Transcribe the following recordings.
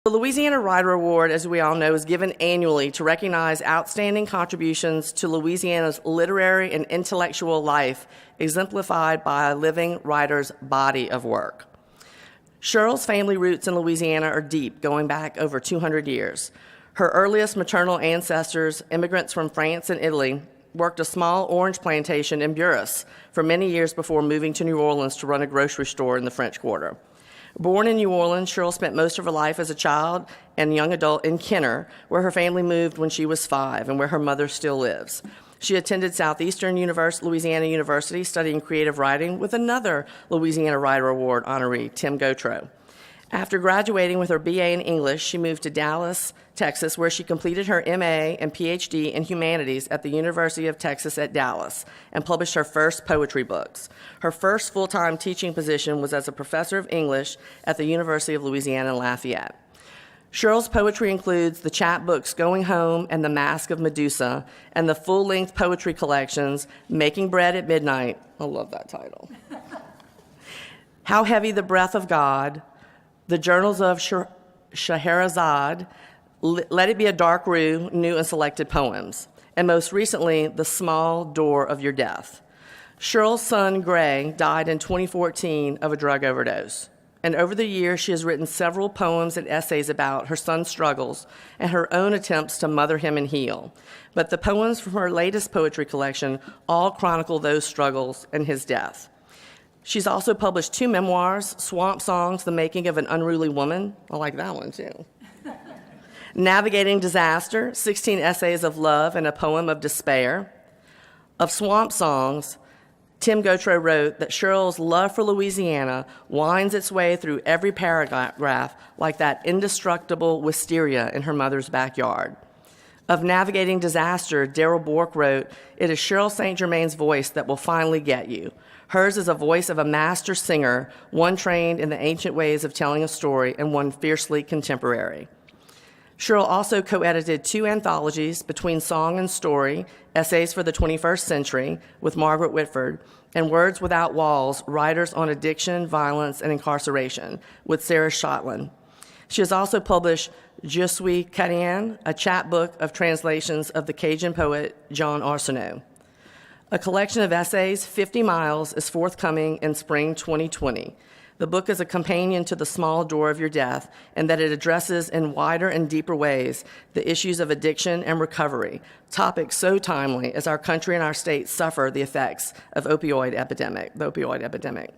The Louisiana Writer Award, as we all know, is given annually to recognize outstanding contributions to Louisiana's literary and intellectual life, exemplified by a living writer's body of work. Cheryl's family roots in Louisiana are deep, going back over 200 years. Her earliest maternal ancestors, immigrants from France and Italy, worked a small orange plantation in Buras for many years before moving to New Orleans to run a grocery store in the French Quarter. Born in New Orleans, Cheryl spent most of her life as a child and young adult in Kenner, where her family moved when she was 5 and where her mother still lives. She attended Southeastern Louisiana University, studying creative writing with another Louisiana Writer Award honoree, Tim Gautreaux. After graduating with her BA in English, she moved to Dallas, Texas, where she completed her MA and PhD in humanities at the University of Texas at Dallas and published her first poetry books. Her first full-time teaching position was as a professor of English at the University of Louisiana in Lafayette. Cheryl's poetry includes the chapbooks Going Home and The Mask of Medusa, and the full-length poetry collections Making Bread at Midnight, I love that title, How Heavy the Breath of God, The Journals of Scheherazade, Let It Be a Dark Rue, New and Selected Poems, and most recently, The Small Door of Your Death. Cheryl's son, Gregg, died in 2014 of a drug overdose. And over the years, she has written several poems and essays about her son's struggles and her own attempts to mother him and heal. But the poems from her latest poetry collection all chronicle those struggles and his death. She's also published 2 memoirs, Swamp Songs, The Making of an Unruly Woman. I like that one, too. Navigating Disaster, 16 essays of love and a poem of despair. Of Swamp Songs, Tim Gautreaux wrote that Cheryl's love for Louisiana winds its way through every paragraph like that indestructible wisteria in her mother's backyard. Of Navigating Disaster, Daryl Bork wrote, "It is Cheryl St Germain's voice that will finally get you. Hers is a voice of a master singer, one trained in the ancient ways of telling a story and one fiercely contemporary." Sheryl also co-edited 2 anthologies, Between Song and Story, Essays for the 21st Century, with Margaret Whitford, and Words Without Walls, Writers on Addiction, Violence, and Incarceration, with Sarah Shotland. She has also published Je suis Canadien, a chapbook of translations of the Cajun poet John Arsenault. A collection of essays, 50 Miles, is forthcoming in spring 2020. The book is a companion to The Small Door of Your Death, in that it addresses in wider and deeper ways the issues of addiction and recovery, topics so timely as our country and our state suffer the effects of the opioid epidemic.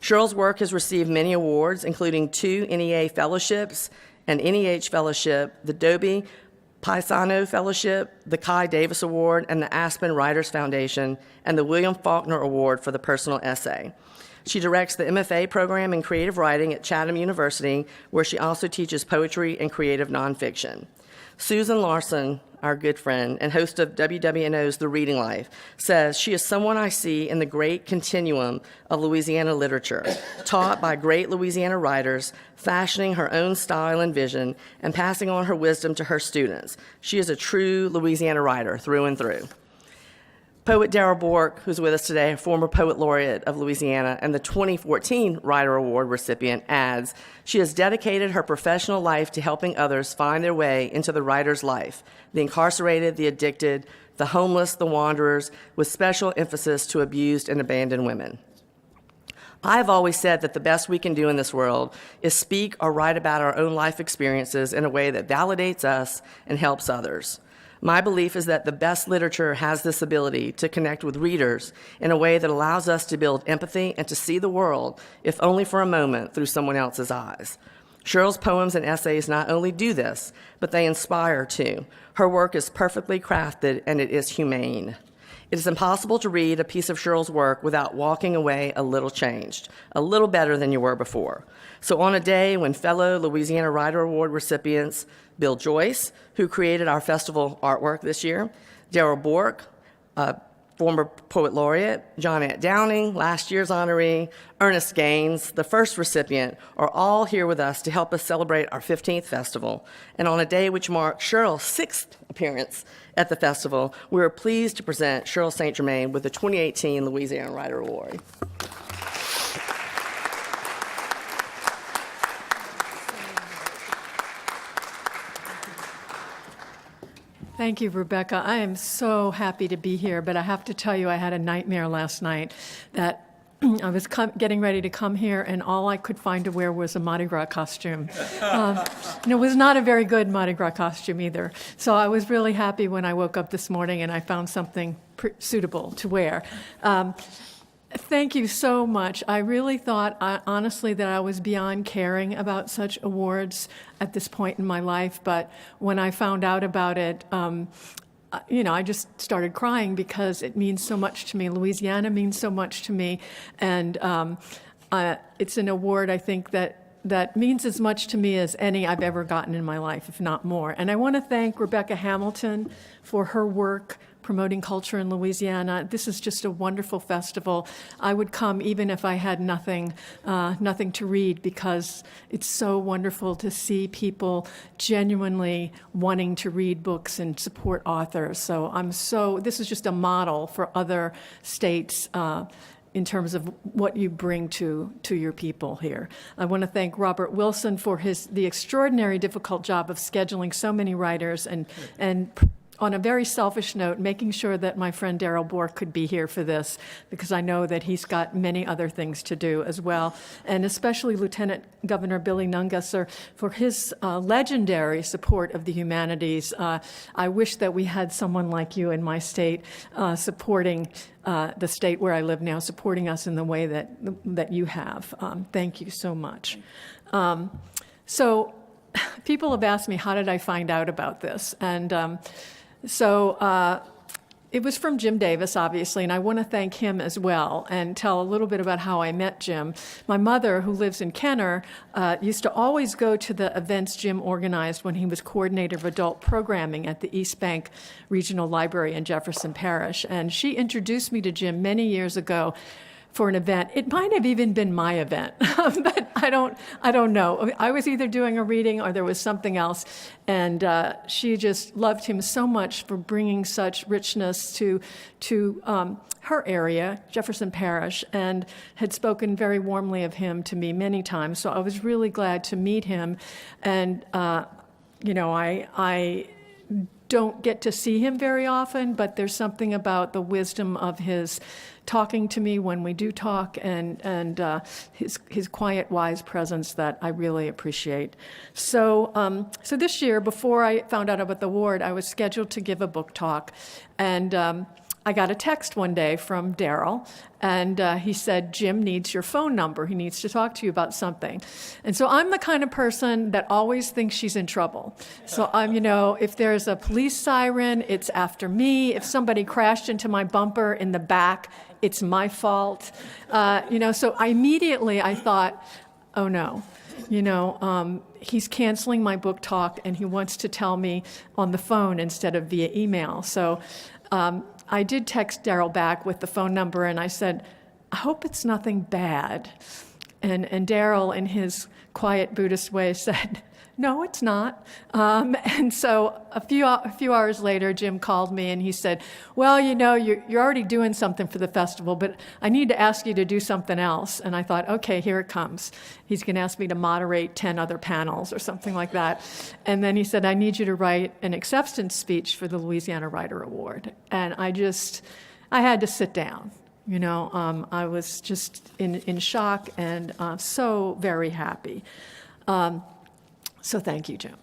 Cheryl's work has received many awards, including 2 NEA fellowships, an NEH fellowship, the Dobie Paisano Fellowship, the Kai Davis Award, and the Aspen Writers Foundation, and the William Faulkner Award for the personal essay. She directs the MFA program in creative writing at Chatham University, where she also teaches poetry and creative nonfiction. Susan Larson, our good friend and host of WWNO's The Reading Life, says she is someone I see in the great continuum of Louisiana literature, taught by great Louisiana writers, fashioning her own style and vision, and passing on her wisdom to her students. She is a true Louisiana writer through and through. Poet Daryl Bork, who's with us today, a former poet laureate of Louisiana and the 2014 Writer Award recipient, adds, "She has dedicated her professional life to helping others find their way into the writer's life, the incarcerated, the addicted, the homeless, the wanderers, with special emphasis to abused and abandoned women." I have always said that the best we can do in this world is speak or write about our own life experiences in a way that validates us and helps others. My belief is that the best literature has this ability to connect with readers in a way that allows us to build empathy and to see the world, if only for a moment, through someone else's eyes. Cheryl's poems and essays not only do this, but they inspire too. Her work is perfectly crafted and it is humane. It is impossible to read a piece of Cheryl's work without walking away a little changed, a little better than you were before. So on a day when fellow Louisiana Writer Award recipients Bill Joyce, who created our festival artwork this year, Daryl Bork, former poet laureate, John Ant Downing, last year's honoree, Ernest Gaines, the first recipient, are all here with us to help us celebrate our 15th festival. And on a day which marks Cheryl's 6th appearance at the festival, we are pleased to present Cheryl St Germain with the 2018 Louisiana Writer Award. Thank you, Rebecca. I am so happy to be here, but I have to tell you, I had a nightmare last night that I was getting ready to come here, and all I could find to wear was a Mardi Gras costume. And it was not a very good Mardi Gras costume either. So I was really happy when I woke up this morning and I found something suitable to wear. Thank you so much. I really thought, honestly, that I was beyond caring about such awards at this point in my life. But when I found out about it, I just started crying because it means so much to me. Louisiana means so much to me. And it's an award, I think, that means as much to me as any I've ever gotten in my life, if not more. And I want to thank Rebecca Hamilton for her work promoting culture in Louisiana. This is just a wonderful festival. I would come even if I had nothing to read, because it's so wonderful to see people genuinely wanting to read books and support authors. So this is just a model for other states in terms of what you bring to your people here. I want to thank Robert Wilson for the extraordinary difficult job of scheduling so many writers and on a very selfish note, making sure that my friend Daryl Bork could be here for this, because I know that he's got many other things to do as well. And especially Lieutenant Governor Billy Nungesser for his legendary support of the humanities. I wish that we had someone like you in my state supporting the state where I live now, supporting us in the way that you have. Thank you so much. So people have asked me, how did I find out about this? And So it was from Jim Davis, obviously, and I want to thank him as well and tell a little bit about how I met Jim. My mother, who lives in Kenner, used to always go to the events Jim organized when he was coordinator of adult programming at the East Bank Regional Library in Jefferson Parish. And she introduced me to Jim many years ago for an event. It might have even been my event, but I don't know. I was either doing a reading or there was something else, and she just loved him so much for bringing such richness to her area, Jefferson Parish, and had spoken very warmly of him to me many times. So I was really glad to meet him, and I don't get to see him very often, but there's something about the wisdom of his talking to me when we do talk, and his quiet, wise presence that I really appreciate. So this year, before I found out about the award, I was scheduled to give a book talk, and I got a text one day from Daryl, and he said, Jim needs your phone number. He needs to talk to you about something. And so I'm the kind of person that always thinks she's in trouble. So if there's a police siren, it's after me. If somebody crashed into my bumper in the back, it's my fault. So I thought, oh no. He's canceling my book talk, and he wants to tell me on the phone instead of via email. So I did text Daryl back with the phone number, and I said, I hope it's nothing bad. And Daryl, in his quiet Buddhist way, said, no, it's not. And so a few hours later, Jim called me, and he said, well, you're already doing something for the festival, but I need to ask you to do something else. And I thought, okay, here it comes. He's going to ask me to moderate 10 other panels or something like that. And then he said, I need you to write an acceptance speech for the Louisiana Writer Award. And I had to sit down. I was just in shock and so very happy. So thank you, Jim.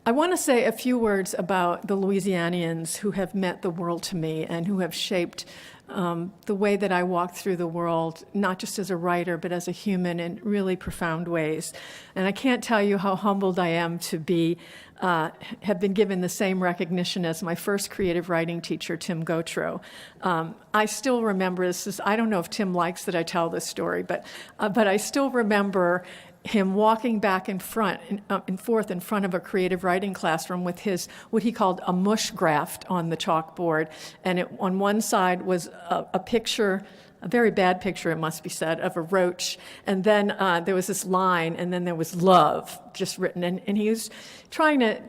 I want to say a few words about the Louisianians who have meant the world to me and who have shaped the way that I walk through the world, not just as a writer, but as a human in really profound ways. And I can't tell you how humbled I am to have been given the same recognition as my first creative writing teacher, Tim Gautreaux. I still remember this. I don't know if Tim likes that I tell this story, but I still remember him walking back and forth in front of a creative writing classroom with what he called a mush graft on the chalkboard. And on one side was a picture, a very bad picture, it must be said, of a roach. And then there was this line, and then there was love just written. And he was trying to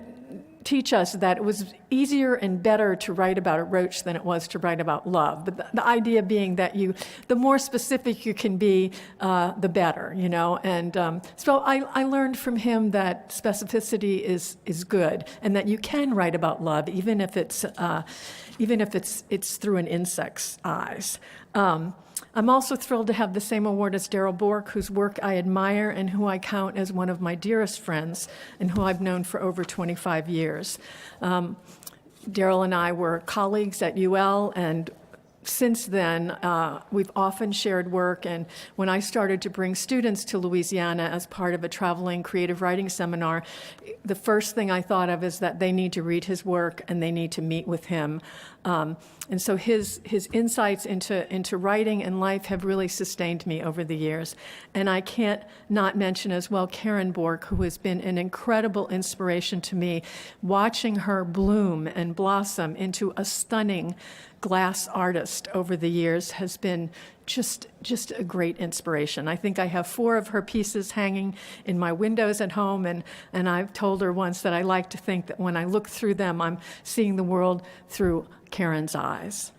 teach us that it was easier and better to write about a roach than it was to write about love. But the idea being that the more specific you can be, the better, you know. And so I learned from him that specificity is good, and that you can write about love even if it's through an insect's eyes. I'm also thrilled to have the same award as Daryl Bork, whose work I admire and who I count as one of my dearest friends and who I've known for over 25 years. Daryl and I were colleagues at UL, and since then, we've often shared work, and when I started to bring students to Louisiana as part of a traveling creative writing seminar, the first thing I thought of is that they need to read his work and they need to meet with him. And so his insights into writing and life have really sustained me over the years. And I can't not mention as well Karen Bork, who has been an incredible inspiration to me. Watching her bloom and blossom into a stunning glass artist over the years has been just a great inspiration. I think I have 4 of her pieces hanging in my windows at home, and I've told her once that I like to think that when I look through them, I'm seeing the world through Karen's eyes.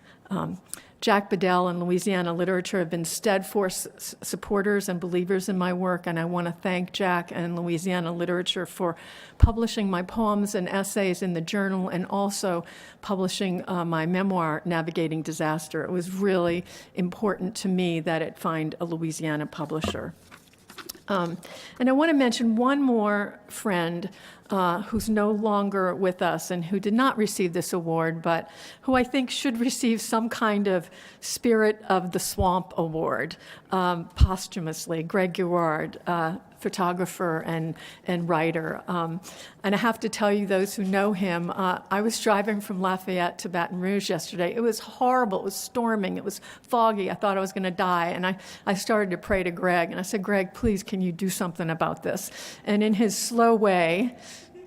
Jack Bedell and Louisiana Literature have been steadfast supporters and believers in my work, and I want to thank Jack and Louisiana Literature for publishing my poems and essays in the journal and also publishing my memoir, Navigating Disaster. It was really important to me that it find a Louisiana publisher. And I want to mention one more friend who's no longer with us and who did not receive this award, but who I think should receive some kind of Spirit of the Swamp award posthumously, Gregg, Gerard, photographer and writer. And I have to tell you, those who know him, I was driving from Lafayette to Baton Rouge yesterday. It was horrible. It was storming. It was foggy. I thought I was going to die. And I started to pray to Gregg. And I said, Gregg, please, can you do something about this? And in his slow way,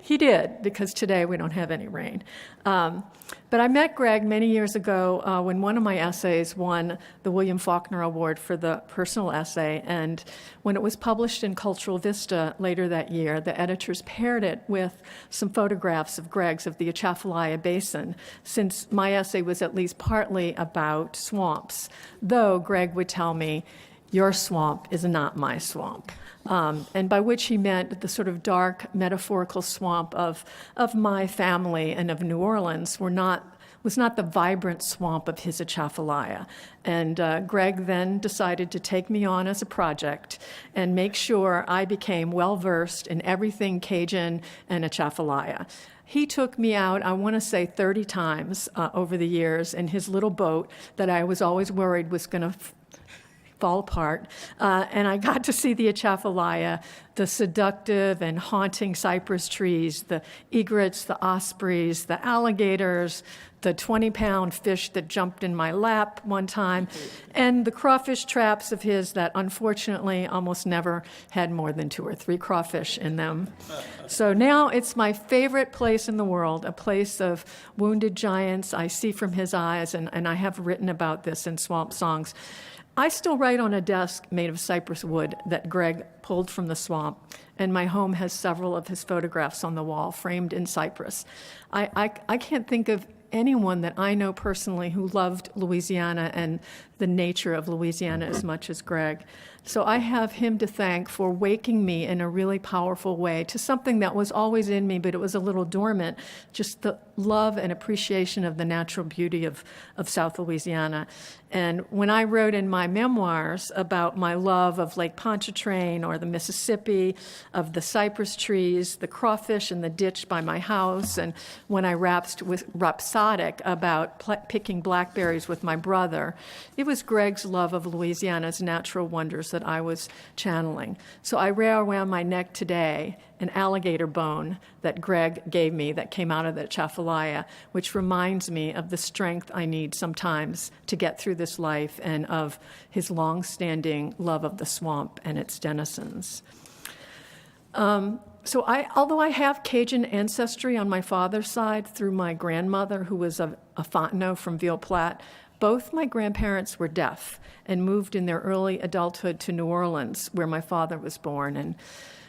he did, because today we don't have any rain. But I met Gregg many years ago when one of my essays won the William Faulkner Award for the personal essay. And when it was published in Cultural Vista later that year, the editors paired it with some photographs of Gregg's of the Atchafalaya Basin, since my essay was at least partly about swamps, though Gregg would tell me, your swamp is not my swamp. And by which he meant the sort of dark metaphorical swamp of my family and of New Orleans was not the vibrant swamp of his Atchafalaya. And Gregg then decided to take me on as a project and make sure I became well-versed in everything Cajun and Atchafalaya. He took me out, I want to say 30 times over the years in his little boat that I was always worried was going to fall apart, and I got to see the Atchafalaya, the seductive and haunting cypress trees, the egrets, the ospreys, the alligators, the 20-pound fish that jumped in my lap one time, and the crawfish traps of his that unfortunately almost never had more than 2 or 3 crawfish in them. So now it's my favorite place in the world, a place of wounded giants I see from his eyes, and I have written about this in Swamp Songs. I still write on a desk made of cypress wood that Gregg pulled from the swamp, and my home has several of his photographs on the wall, framed in cypress. I can't think of anyone that I know personally who loved Louisiana and the nature of Louisiana as much as Gregg. So I have him to thank for waking me in a really powerful way to something that was always in me, but it was a little dormant, just the love and appreciation of the natural beauty of South Louisiana. And when I wrote in my memoirs about my love of Lake Pontchartrain or the Mississippi, of the cypress trees, the crawfish in the ditch by my house, and when I rhapsodic about picking blackberries with my brother, it was Gregg's love of Louisiana's natural wonders that I was channeling. So I wear around my neck today an alligator bone that Gregg gave me that came out of the Atchafalaya, which reminds me of the strength I need sometimes to get through this life and of his long-standing love of the swamp and its denizens. Although I have Cajun ancestry on my father's side through my grandmother, who was a Fontenot from Ville Platte, Both my grandparents were deaf and moved in their early adulthood to New Orleans, where my father was born. And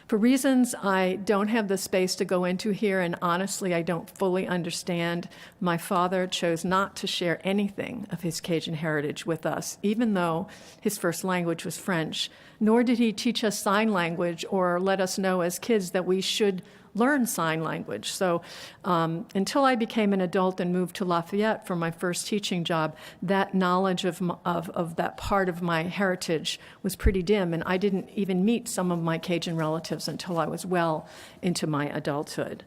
for reasons I don't have the space to go into here, and honestly I don't fully understand, my father chose not to share anything of his Cajun heritage with us, even though his first language was French, nor did he teach us sign language or let us know as kids that we should learn sign language. So until I became an adult and moved to Lafayette for my first teaching job, that knowledge of that part of my heritage was pretty dim, and I didn't even meet some of my Cajun relatives until I was well into my adulthood.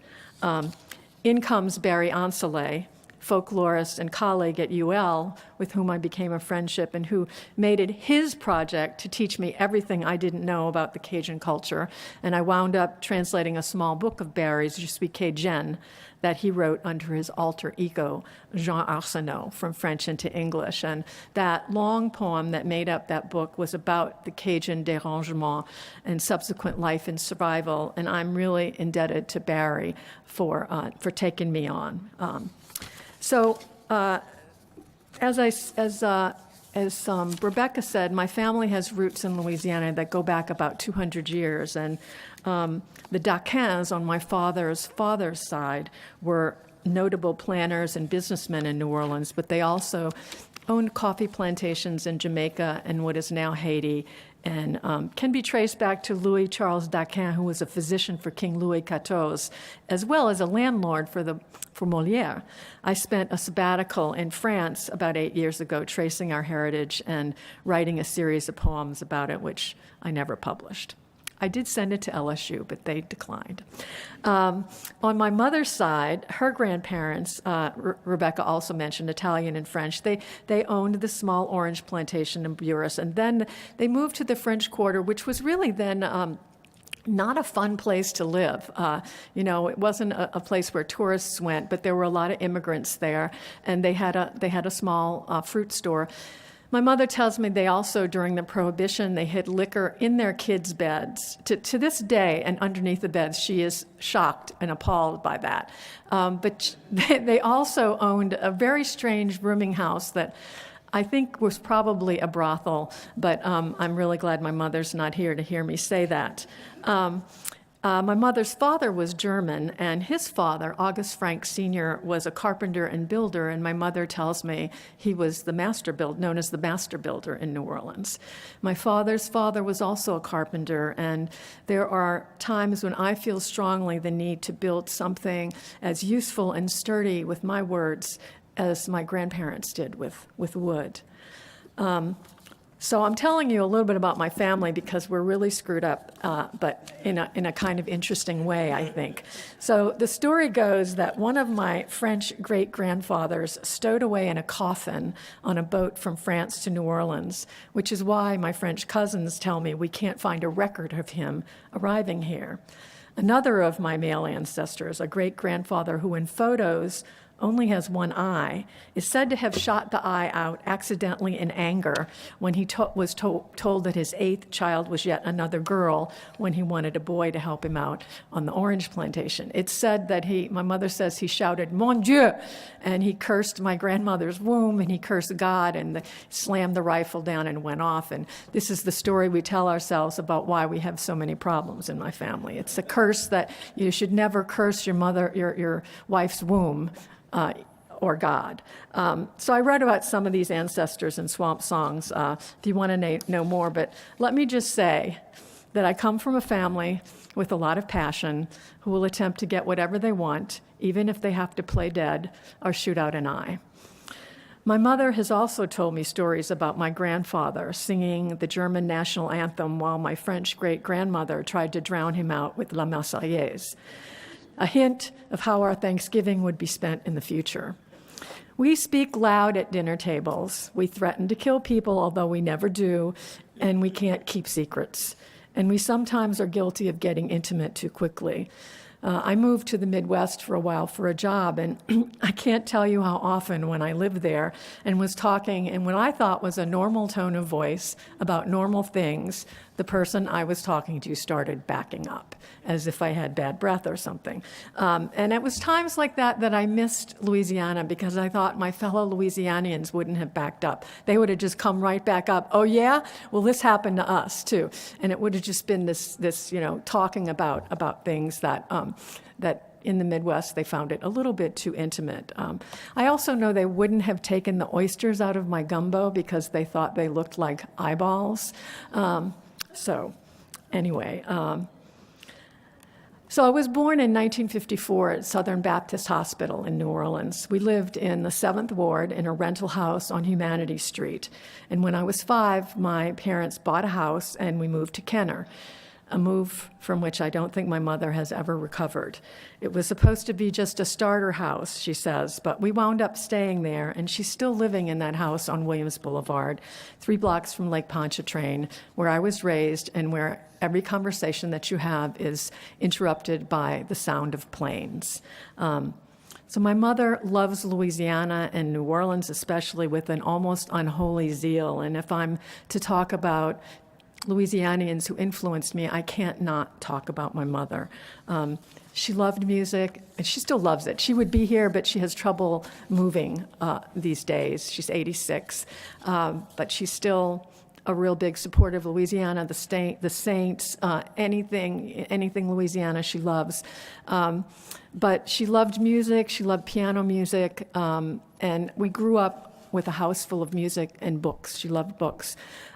In comes Barry Ansel, folklorist and colleague at UL, with whom I became a friendship and who made it his project to teach me everything I didn't know about the Cajun culture. And I wound up translating a small book of Barry's, Je suis Cajun, that he wrote under his alter ego, Jean Arsenault, from French into English. And that long poem that made up that book was about the Cajun dérangement and subsequent life and survival. And I'm really indebted to Barry for taking me on. So, as Rebecca said, my family has roots in Louisiana that go back about 200 years, and the Daquins on my father's side were notable planners and businessmen in New Orleans, but they also owned coffee plantations in Jamaica and what is now Haiti, and can be traced back to Louis Charles Daquin, who was a physician for King Louis XIV, as well as a landlord for Molière. I spent a sabbatical in France about 8 years ago tracing our heritage and writing a series of poems about it, which I never published. I did send it to LSU, but they declined. On my mother's side, her grandparents, Rebecca also mentioned, Italian and French, they owned the small orange plantation in Buras, and then they moved to the French Quarter, which was really then not a fun place to live. It wasn't a place where tourists went, but there were a lot of immigrants there, and they had a small fruit store. My mother tells me they also, during the Prohibition, they hid liquor in their kids' beds. To this day, and underneath the beds, she is shocked and appalled by that. But they also owned a very strange rooming house that I think was probably a brothel, but I'm really glad my mother's not here to hear me say that. My mother's father was German, and his father, August Frank Sr., was a carpenter and builder, and my mother tells me he was known as the master builder in New Orleans. My father's father was also a carpenter, and there are times when I feel strongly the need to build something as useful and sturdy with my words as my grandparents did with wood. So I'm telling you a little bit about my family because we're really screwed up, but in a kind of interesting way, I think. So the story goes that one of my French great-grandfathers stowed away in a coffin on a boat from France to New Orleans, which is why my French cousins tell me we can't find a record of him arriving here. Another of my male ancestors, a great-grandfather who in photos only has one eye, is said to have shot the eye out accidentally in anger when he was told that his 8th child was yet another girl when he wanted a boy to help him out on the orange plantation. It's said that my mother says he shouted, "Mon Dieu," and he cursed my grandmother's womb, and he cursed God, and slammed the rifle down and went off. And this is the story we tell ourselves about why we have so many problems in my family. It's a curse that you should never curse your wife's womb, or God. So I wrote about some of these ancestors in Swamp Songs if you want to know more, but let me just say that I come from a family with a lot of passion who will attempt to get whatever they want, even if they have to play dead or shoot out an eye. My mother has also told me stories about my grandfather singing the German national anthem while my French great-grandmother tried to drown him out with La Marseillaise, a hint of how our Thanksgiving would be spent in the future. We speak loud at dinner tables. We threaten to kill people, although we never do, and we can't keep secrets. And we sometimes are guilty of getting intimate too quickly. I moved to the Midwest for a while for a job, and I can't tell you how often when I lived there and was talking in what I thought was a normal tone of voice about normal things, the person I was talking to started backing up, as if I had bad breath or something. And it was times like that that I missed Louisiana, because I thought my fellow Louisianians wouldn't have backed up. They would have just come right back up. Oh yeah? Well, this happened to us too. And it would have just been this talking about things that in the Midwest, they found it a little bit too intimate. I also know they wouldn't have taken the oysters out of my gumbo because they thought they looked like eyeballs. So I was born in 1954 at Southern Baptist Hospital in New Orleans. We lived in the 7th Ward in a rental house on Humanity Street. And when I was 5, my parents bought a house and we moved to Kenner, a move from which I don't think my mother has ever recovered. It was supposed to be just a starter house, she says, but we wound up staying there, and she's still living in that house on Williams Boulevard, 3 blocks from Lake Pontchartrain, where I was raised and where every conversation that you have is interrupted by the sound of planes. So my mother loves Louisiana and New Orleans especially with an almost unholy zeal, and if I'm to talk about Louisianians who influenced me, I can't not talk about my mother. She loved music, and she still loves it. She would be here, but she has trouble moving these days. She's 86, but she's still a real big supporter of Louisiana, the Saints, anything Louisiana she loves. But she loved music, she loved piano music, and we grew up with a house full of music and books. She loved books.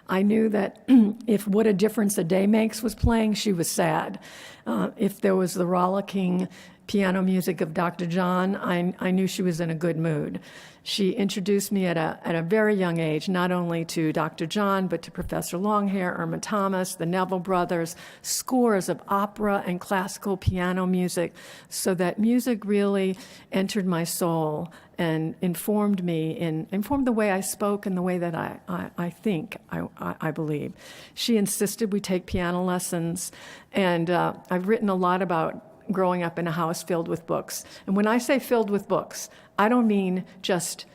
I knew that if What a Difference a Day Makes was playing, she was sad. If there was the rollicking piano music of Dr. John, I knew she was in a good mood. She introduced me at a very young age, not only to Dr. John, but to Professor Longhair, Irma Thomas, the Neville Brothers, scores of opera and classical piano music, so that music really entered my soul and informed the way I spoke and the way that I think, I believe. She insisted we take piano lessons, and I've written a lot about growing up in a house filled with books. And when I say filled with books, I don't mean just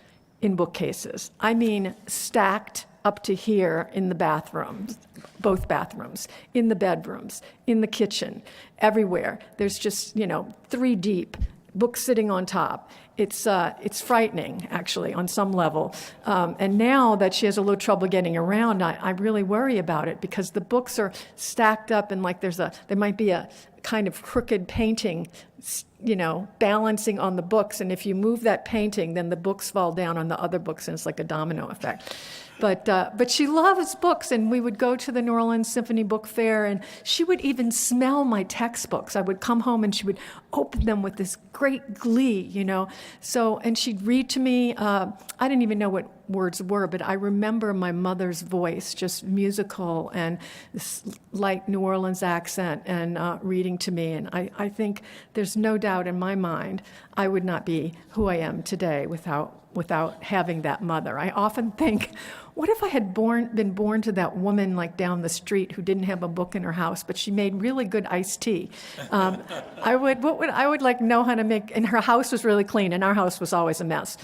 in bookcases. I mean stacked up to here in the bathrooms, both bathrooms, in the bedrooms, in the kitchen, everywhere. There's just, 3 deep, books sitting on top. It's frightening, actually, on some level. And now that she has a little trouble getting around, I really worry about it, because the books are stacked up, and like there might be a kind of crooked painting, balancing on the books. And if you move that painting, then the books fall down on the other books, and it's like a domino effect. But she loves books, and we would go to the New Orleans Symphony Book Fair, and she would even smell my textbooks. I would come home, and she would open them with this great glee, So, and she'd read to me. I didn't even know what words were, but I remember my mother's voice, just musical and this light New Orleans accent, and reading to me. And I think there's no doubt in my mind I would not be who I am today without having that mother. I often think, what if I had been born to that woman like down the street who didn't have a book in her house, but she made really good iced tea? I would like know how to make, and her house was really clean, and our house was always a mess.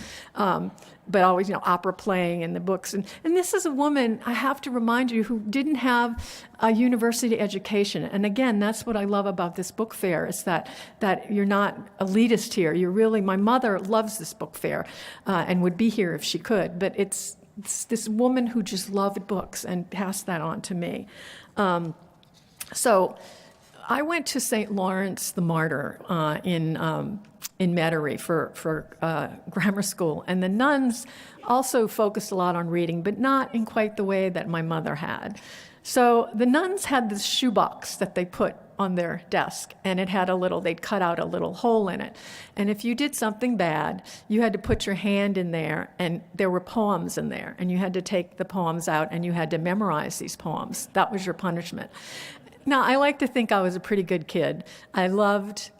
But always, opera playing and the books. And this is a woman, I have to remind you, who didn't have a university education. And again, that's what I love about this book fair, is that you're not elitist here. You're really, my mother loves this book fair and would be here if she could. But it's this woman who just loved books and passed that on to me. So I went to St. Lawrence the Martyr in Metairie for grammar school. And the nuns also focused a lot on reading, but not in quite the way that my mother had. So the nuns had this shoebox that they put on their desk, and they'd cut out a little hole in it. And if you did something bad, you had to put your hand in there, and there were poems in there, and you had to take the poems out, and you had to memorize these poems. That was your punishment. Now, I like to think I was a pretty good kid. I loved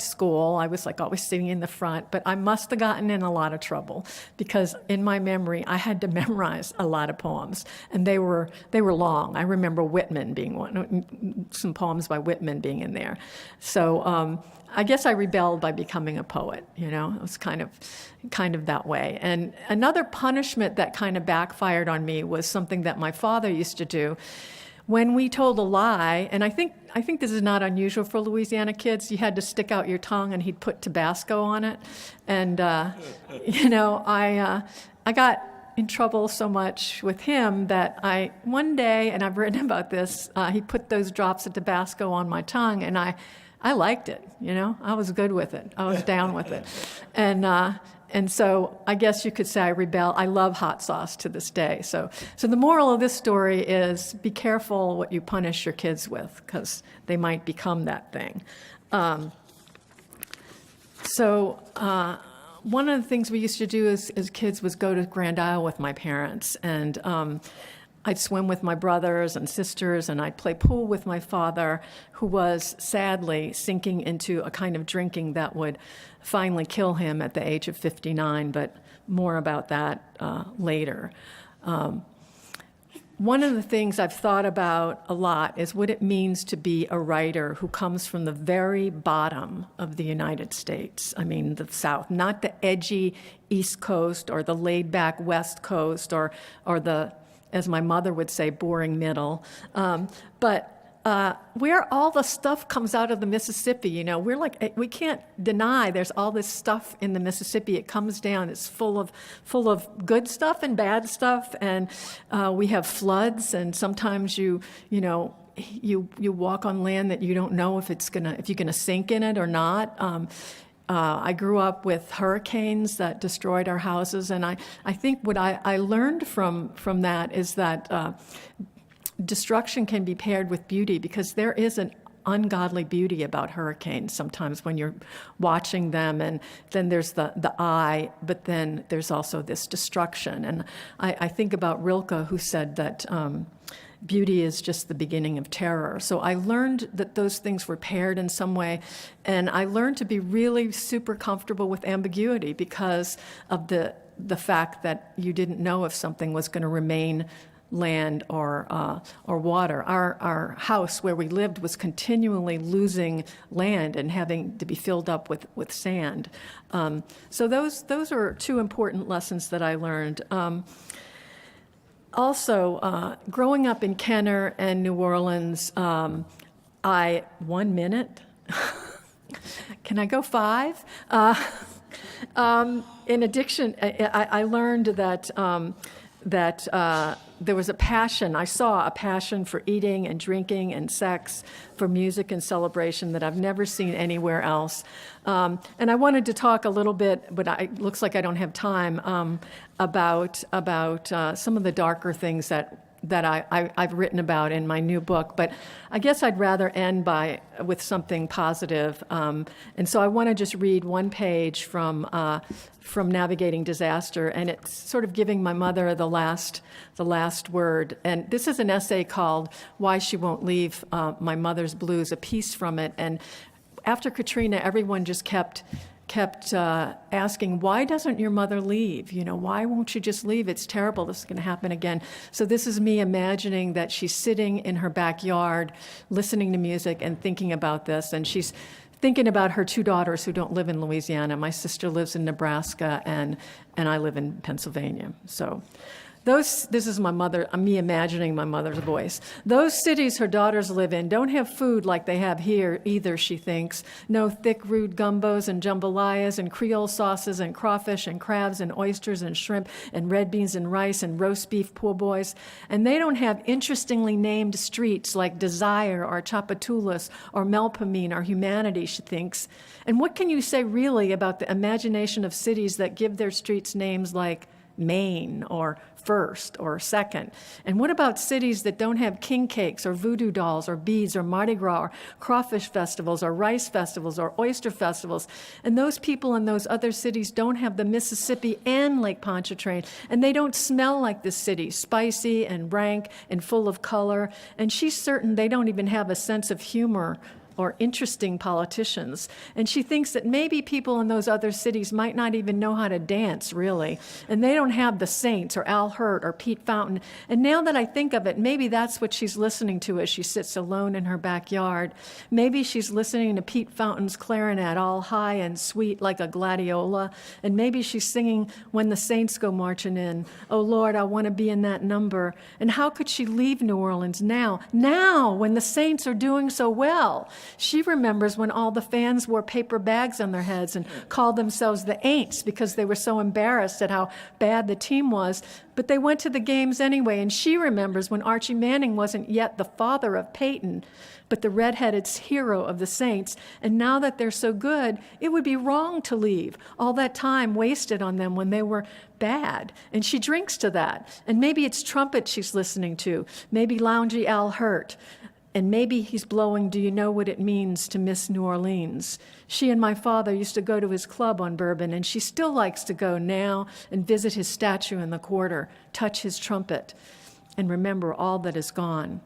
school. I was like always sitting in the front, but I must have gotten in a lot of trouble, because in my memory, I had to memorize a lot of poems, and they were long. I remember Whitman being one, some poems by Whitman being in there. So I guess I rebelled by becoming a poet. It was kind of that way. And another punishment that kind of backfired on me was something that my father used to do. when we told a lie, and I think this is not unusual for Louisiana kids, you had to stick out your tongue and he'd put Tabasco on it. And, I got in trouble so much with him that one day, and I've written about this, he put those drops of Tabasco on my tongue, and I liked it, I was good with it. I was down with it. And so I guess you could say I rebel. I love hot sauce to this day. So the moral of this story is be careful what you punish your kids with, because they might become that thing. One of the things we used to do as kids was go to Grand Isle with my parents, and I'd swim with my brothers and sisters, and I'd play pool with my father, who was sadly sinking into a kind of drinking that would finally kill him at the age of 59, but more about that later. One of the things I've thought about a lot is what it means to be a writer who comes from the very bottom of the United States. I mean, the South, not the edgy East Coast or the laid-back West Coast or the, as my mother would say, boring middle, but where all the stuff comes out of the Mississippi. We're like, we can't deny there's all this stuff in the Mississippi. It comes down. It's full of good stuff and bad stuff, and we have floods. And sometimes you walk on land that you don't know if you're gonna sink in it or not. I grew up with hurricanes that destroyed our houses, and I think what I learned from that is that destruction can be paired with beauty, because there is an ungodly beauty about hurricanes sometimes when you're watching them, and then there's the eye, but then there's also this destruction. And I think about Rilke, who said that beauty is just the beginning of terror. So I learned that those things were paired in some way, and I learned to be really super comfortable with ambiguity because of the fact that you didn't know if something was going to remain land or water. Our house where we lived was continually losing land and having to be filled up with sand. So those are two important lessons that I learned. Also, growing up in Kenner and New Orleans, 1 minute? Can I go 5? In addiction, I learned that there was a passion. I saw a passion for eating and drinking and sex, for music and celebration that I've never seen anywhere else. And I wanted to talk a little bit, but it looks like I don't have time, about some of the darker things that I've written about in my new book. But I guess I'd rather end with something positive. And so I want to just read one page from Navigating Disaster, and it's sort of giving my mother the last word. And this is an essay called Why She Won't Leave My Mother's Blues, a piece from it. And after Katrina, everyone just kept asking, why doesn't your mother leave? Why won't you just leave? It's terrible. This is going to happen again. So this is me imagining that she's sitting in her backyard, listening to music and thinking about this. And she's thinking about her 2 daughters who don't live in Louisiana. My sister lives in Nebraska, and I live in Pennsylvania. So this is my mother, me imagining my mother's voice. Those cities her daughters live in don't have food like they have here either, she thinks. No thick, rude gumbos and jambalayas and Creole sauces and crawfish and crabs and oysters and shrimp and red beans and rice and roast beef po' boys. And they don't have interestingly named streets like Desire or Chapatulas or Melpomene or Humanity, she thinks. And what can you say really about the imagination of cities that give their streets names like Maine or First or Second? And what about cities that don't have king cakes or voodoo dolls or beads or Mardi Gras or crawfish festivals or rice festivals or oyster festivals? And those people in those other cities don't have the Mississippi and Lake Pontchartrain, and they don't smell like this city, spicy and rank and full of color. And she's certain they don't even have a sense of humor or interesting politicians. And she thinks that maybe people in those other cities might not even know how to dance, really. And they don't have the Saints or Al Hirt or Pete Fountain. And now that I think of it, maybe that's what she's listening to as she sits alone in her backyard. Maybe she's listening to Pete Fountain's clarinet, all high and sweet like a gladiola. And maybe she's singing When the Saints Go Marching In. Oh, Lord, I want to be in that number. And how could she leave New Orleans now, when the Saints are doing so well? She remembers when all the fans wore paper bags on their heads and called themselves the Aints because they were so embarrassed at how bad the team was. But they went to the games anyway, and she remembers when Archie Manning wasn't yet the father of Peyton, but the red-headed hero of the Saints. And now that they're so good, it would be wrong to leave. All that time wasted on them when they were bad. And she drinks to that. And maybe it's trumpet she's listening to. Maybe loungy Al Hirt. And maybe he's blowing Do You Know What It Means to Miss New Orleans. She and my father used to go to his club on Bourbon, and she still likes to go now and visit his statue in the quarter, touch his trumpet, and remember all that is gone.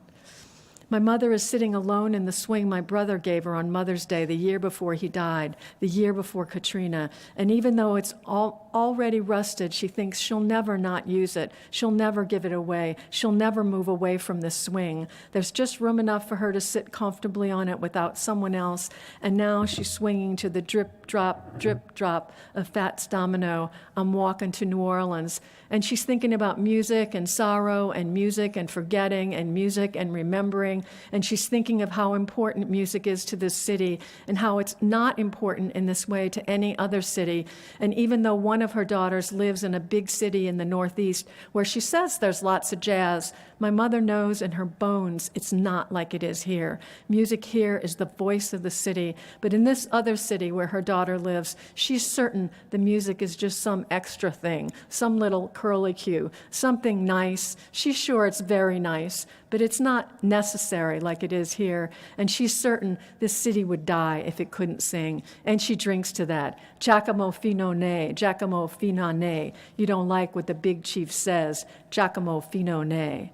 My mother is sitting alone in the swing my brother gave her on Mother's Day the year before he died, the year before Katrina. And even though it's already rusted, she thinks she'll never not use it. She'll never give it away. She'll never move away from this swing. There's just room enough for her to sit comfortably on it without someone else. And now she's swinging to the drip, drop of Fats Domino. I'm walking to New Orleans. And she's thinking about music and sorrow and music and forgetting and music and remembering. And she's thinking of how important music is to this city and how it's not important in this way to any other city. And even though one of her daughters lives in a big city in the Northeast where she says there's lots of jazz, my mother knows in her bones it's not like it is here. Music here is the voice of the city. But in this other city where her daughter lives, she's certain the music is just some extra thing, some little curlicue, something nice. She's sure it's very nice, but it's not necessary like it is here. And she's certain this city would die if it couldn't sing. And she drinks to that. Giacomo fino ne, Giacomo fino ne. You don't like what the big chief says. Giacomo fino ne.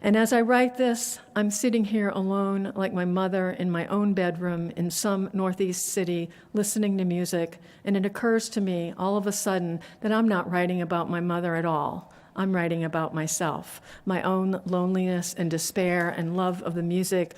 And as I write this, I'm sitting here alone like my mother in my own bedroom in some Northeast city listening to music, and it occurs to me all of a sudden that I'm not writing about my mother at all. I'm writing about myself, my own loneliness and despair and love of the music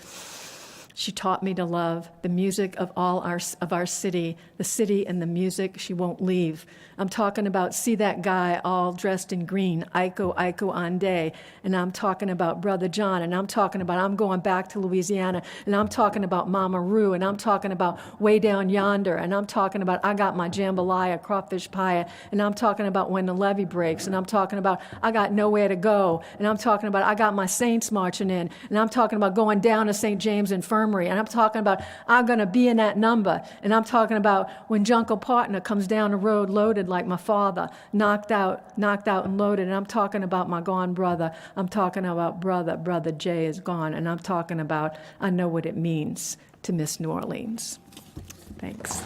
she taught me to love, the music of our city, the city and the music she won't leave. I'm talking about See That Guy All Dressed in Green, Aiko Ande, and I'm talking about Brother John, and I'm talking about I'm going back to Louisiana, and I'm talking about Mama Roo, and I'm talking about Way Down Yonder, and I'm talking about I Got My Jambalaya, Crawfish Pie, and I'm talking about When the Levee Breaks, and I'm talking about I Got Nowhere to Go, and I'm talking about I Got My Saints Marching In, and I'm talking about going down to St. James Infirmary, and I'm talking about I'm going to be in that number, and I'm talking about when Junko Partner comes down the road loaded like my father, knocked out and loaded, and I'm talking about my gone brother. I'm talking about brother Jay is gone, and I'm talking about I know what it means to miss New Orleans. Thanks.